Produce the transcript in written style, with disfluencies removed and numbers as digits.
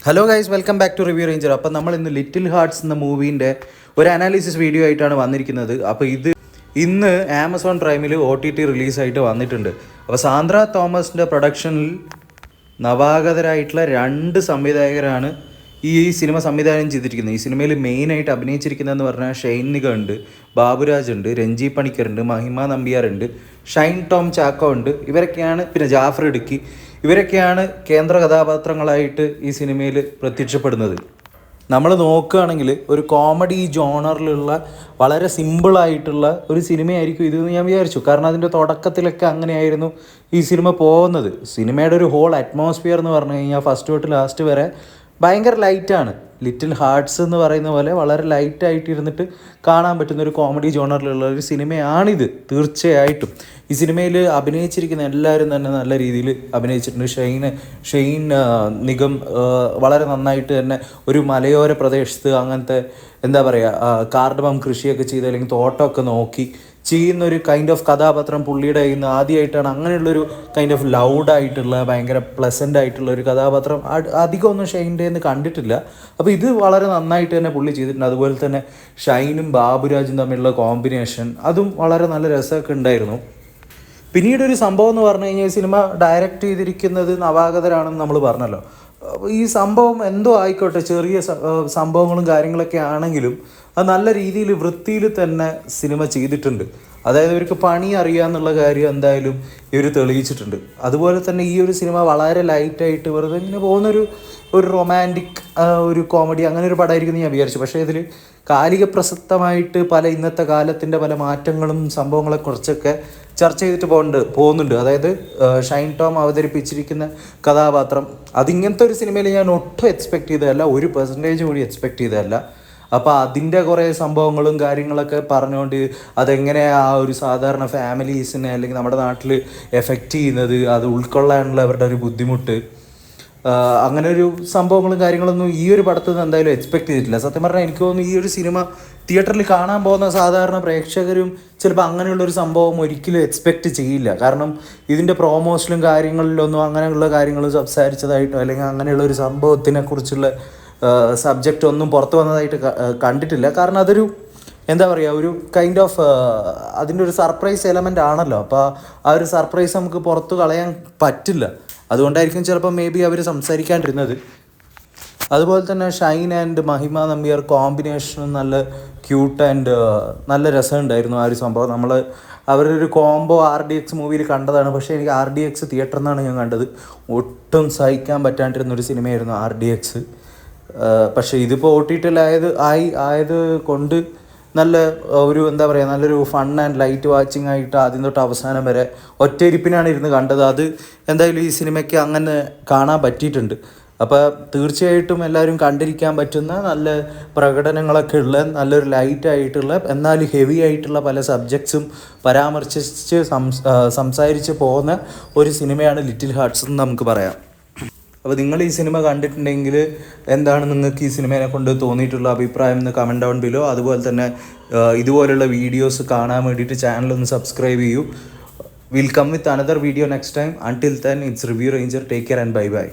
Hello guys, welcome back to Review Ranger. അപ്പം നമ്മൾ ഇന്ന് ലിറ്റിൽ ഹാർട്ട്സ് എന്ന മൂവീൻ്റെ ഒരു അനാലിസിസ് വീഡിയോ ആയിട്ടാണ് വന്നിരിക്കുന്നത്. അപ്പോൾ ഇത് ഇന്ന് ആമസോൺ പ്രൈമിൽ OTT റിലീസായിട്ട് വന്നിട്ടുണ്ട്. അപ്പോൾ സാന്ദ്ര തോമസിൻ്റെ പ്രൊഡക്ഷനിൽ നവാഗതരായിട്ടുള്ള 2 സംവിധായകരാണ് ഈ സിനിമ സംവിധാനം ചെയ്തിരിക്കുന്നത്. ഈ സിനിമയിൽ മെയിനായിട്ട് അഭിനയിച്ചിരിക്കുന്നതെന്ന് പറഞ്ഞാൽ ഷെയ്ൻ നിഗ ഉണ്ട്, ബാബുരാജ് ഉണ്ട്, രഞ്ജി പണിക്കറുണ്ട്, മഹിമ നമ്പ്യാറുണ്ട്, ഷൈൻ ടോം ചാക്കോ ഉണ്ട്. ഇവരൊക്കെയാണ്, പിന്നെ ജാഫർ ഇടുക്കി, ഇവരൊക്കെയാണ് കേന്ദ്ര കഥാപാത്രങ്ങളായിട്ട് ഈ സിനിമയിൽ പ്രത്യക്ഷപ്പെടുന്നത്. നമ്മൾ നോക്കുകയാണെങ്കിൽ ഒരു കോമഡി ജോണറിലുള്ള വളരെ സിമ്പിളായിട്ടുള്ള ഒരു സിനിമയായിരിക്കും ഇതെന്ന് ഞാൻ വിചാരിച്ചു. കാരണം അതിൻ്റെ തുടക്കത്തിലൊക്കെ അങ്ങനെയായിരുന്നു ഈ സിനിമ പോകുന്നത്. സിനിമയുടെ ഒരു ഹോൾ അറ്റ്മോസ്ഫിയർ എന്ന് പറഞ്ഞു കഴിഞ്ഞാൽ ഫസ്റ്റ് തൊട്ട് ലാസ്റ്റ് വരെ ഭയങ്കര ലൈറ്റാണ്. ലിറ്റിൽ ഹാർട്ട്സ് എന്ന് പറയുന്ന പോലെ വളരെ ലൈറ്റായിട്ട് ഇരുന്നിട്ട് കാണാൻ പറ്റുന്ന ഒരു കോമഡി ജോണറിലുള്ള ഒരു സിനിമയാണിത് തീർച്ചയായിട്ടും. ഈ സിനിമയിൽ അഭിനയിച്ചിരിക്കുന്ന എല്ലാവരും തന്നെ നല്ല രീതിയിൽ അഭിനയിച്ചിട്ടുണ്ട്. ഷെയ്ൻ നിഗം വളരെ നന്നായിട്ട് തന്നെ ഒരു മലയോര പ്രദേശത്ത് അങ്ങനത്തെ എന്താ പറയുക, കാർഡമം കൃഷിയൊക്കെ ചെയ്ത് അല്ലെങ്കിൽ തോട്ടമൊക്കെ നോക്കി ചെയ്യുന്നൊരു കൈൻഡ് ഓഫ് കഥാപാത്രം പുള്ളിയുടെ കയ്യിൽ നിന്ന് ആദ്യമായിട്ടാണ്. അങ്ങനെയുള്ളൊരു കൈൻഡ് ഓഫ് ലൗഡായിട്ടുള്ള ഭയങ്കര പ്ലസൻ്റ് ആയിട്ടുള്ള ഒരു കഥാപാത്രം അധികമൊന്നും ഷൈൻ്റെ നിന്ന് കണ്ടിട്ടില്ല. അപ്പോൾ ഇത് വളരെ നന്നായിട്ട് തന്നെ പുള്ളി ചെയ്തിട്ടുണ്ട്. അതുപോലെ തന്നെ ഷൈനും ബാബുരാജും തമ്മിലുള്ള കോമ്പിനേഷൻ അതും വളരെ നല്ല രസമൊക്കെ ഉണ്ടായിരുന്നു. പിന്നീടൊരു സംഭവം എന്ന് പറഞ്ഞു കഴിഞ്ഞാൽ സിനിമ ഡയറക്റ്റ് ചെയ്തിരിക്കുന്നത് നവാഗതരാണെന്ന് നമ്മൾ പറഞ്ഞല്ലോ. ഈ സംഭവം എന്തോ ആയിക്കോട്ടെ, ചെറിയ സംഭവങ്ങളും കാര്യങ്ങളൊക്കെ ആണെങ്കിലും അത് നല്ല രീതിയിൽ വൃത്തിയിൽ തന്നെ സിനിമ ചെയ്തിട്ടുണ്ട്. അതായത് ഇവർക്ക് പണി അറിയാമെന്നുള്ള കാര്യം എന്തായാലും ഇവർ തെളിയിച്ചിട്ടുണ്ട്. അതുപോലെ തന്നെ ഈ ഒരു സിനിമ വളരെ ലൈറ്റായിട്ട് വെറുതെ ഇങ്ങനെ പോകുന്നൊരു റൊമാൻറ്റിക് ഒരു കോമഡി അങ്ങനെ ഒരു പടമായിരിക്കും ഞാൻ വിചാരിച്ചു. പക്ഷേ ഇതിൽ കാലിക പ്രസക്തമായിട്ട് ഇന്നത്തെ കാലത്തിൻ്റെ പല മാറ്റങ്ങളും സംഭവങ്ങളെ കുറിച്ചൊക്കെ ചർച്ച ചെയ്തിട്ട് പോകുന്നുണ്ട്. അതായത് ഷൈൻ ടോം അവതരിപ്പിച്ചിരിക്കുന്ന കഥാപാത്രം അതിങ്ങനത്തെ ഒരു സിനിമയിൽ ഞാൻ ഒട്ടും എക്സ്പെക്റ്റ് ചെയ്തതല്ല, 1% കൂടി എക്സ്പെക്റ്റ് ചെയ്തതല്ല. അപ്പോൾ അതിൻ്റെ കുറേ സംഭവങ്ങളും കാര്യങ്ങളൊക്കെ പറഞ്ഞുകൊണ്ട് അതെങ്ങനെ ആ ഒരു സാധാരണ ഫാമിലീസിനെ അല്ലെങ്കിൽ നമ്മുടെ നാട്ടിൽ എഫക്റ്റ് ചെയ്യുന്നത്, അത് ഉൾക്കൊള്ളാനുള്ള അവരുടെ ഒരു ബുദ്ധിമുട്ട്, അങ്ങനെ ഒരു സംഭവങ്ങളും കാര്യങ്ങളൊന്നും ഈ ഒരു പടത്തിൽ നിന്ന് എന്തായാലും എക്സ്പെക്റ്റ് ചെയ്തിട്ടില്ല. സത്യം പറഞ്ഞാൽ എനിക്ക് തോന്നുന്നു ഈ ഒരു സിനിമ തിയേറ്ററിൽ കാണാൻ പോകുന്ന സാധാരണ പ്രേക്ഷകരും ചിലപ്പോൾ അങ്ങനെയുള്ളൊരു സംഭവം ഒരിക്കലും എക്സ്പെക്റ്റ് ചെയ്യില്ല. കാരണം ഇതിൻ്റെ പ്രൊമോഷനും കാര്യങ്ങളിലൊന്നും അങ്ങനെയുള്ള കാര്യങ്ങൾ സംസാരിച്ചതായിട്ടോ അല്ലെങ്കിൽ അങ്ങനെയുള്ള ഒരു സംഭവത്തിനെ കുറിച്ചുള്ള സബ്ജക്റ്റ് ഒന്നും പുറത്തു വന്നതായിട്ട് കണ്ടിട്ടില്ല. കാരണം അതൊരു എന്താ പറയുക, ഒരു കൈൻഡ് ഓഫ് അതിൻ്റെ ഒരു സർപ്രൈസ് എലമെൻ്റ് ആണല്ലോ. അപ്പോൾ ആ ഒരു സർപ്രൈസ് നമുക്ക് പുറത്തു കളയാൻ പറ്റില്ല. അതുകൊണ്ടായിരിക്കും ചിലപ്പോൾ മേ ബി അവർ സംസാരിക്കാണ്ടിരുന്നത്. അതുപോലെ തന്നെ ഷൈൻ ആൻഡ് മഹിമ നമ്പ്യാർ കോമ്പിനേഷനും നല്ല ക്യൂട്ട് ആൻഡ് നല്ല രസമുണ്ടായിരുന്നു ആ ഒരു സംഭവം. നമ്മൾ അവരുടെ ഒരു കോംബോ RDX മൂവിയിൽ കണ്ടതാണ്. പക്ഷേ എനിക്ക് RDX തിയേറ്ററിൽ നിന്നാണ് ഞാൻ കണ്ടത്. ഒട്ടും സഹിക്കാൻ പറ്റാണ്ടിരുന്നൊരു സിനിമയായിരുന്നു RDX. പക്ഷേ ഇതിപ്പോൾ OTT ആയത് കൊണ്ട് നല്ല ഒരു എന്താ പറയുക, നല്ലൊരു ഫൺ ആൻഡ് ലൈറ്റ് വാച്ചിങ് ആയിട്ട് ആദ്യം തൊട്ട് അവസാനം വരെ ഒറ്റയിരിപ്പിനാണ് ഇരുന്ന് കണ്ടത്. അത് എന്തായാലും ഈ സിനിമയ്ക്ക് അങ്ങനെ കാണാൻ പറ്റിയിട്ടുണ്ട്. അപ്പോൾ തീർച്ചയായിട്ടും എല്ലാവരും കണ്ടിരിക്കാൻ പറ്റുന്ന നല്ല പ്രകടനങ്ങളൊക്കെ ഉള്ള നല്ലൊരു ലൈറ്റായിട്ടുള്ള എന്നാൽ ഹെവി ആയിട്ടുള്ള പല സബ്ജക്ട്സും പരാമർശിച്ച് സംസാരിച്ച് പോകുന്ന ഒരു സിനിമയാണ് ലിറ്റിൽ ഹാർട്ട്സ് എന്ന് നമുക്ക് പറയാം. അപ്പോൾ നിങ്ങൾ ഈ സിനിമ കണ്ടിട്ടുണ്ടെങ്കിൽ എന്താണ് നിങ്ങൾക്ക് ഈ സിനിമയെ കൊണ്ട് തോന്നിയിട്ടുള്ള അഭിപ്രായം എന്ന് കമൻറ്റ് ഡൗൺ ബിലോ. അതുപോലെ തന്നെ ഇതുപോലുള്ള വീഡിയോസ് കാണാൻ വേണ്ടിയിട്ട് ചാനലൊന്ന് സബ്സ്ക്രൈബ് ചെയ്യൂ. Will come with another video next time. Until then it's Review Ranger. Take care and bye by.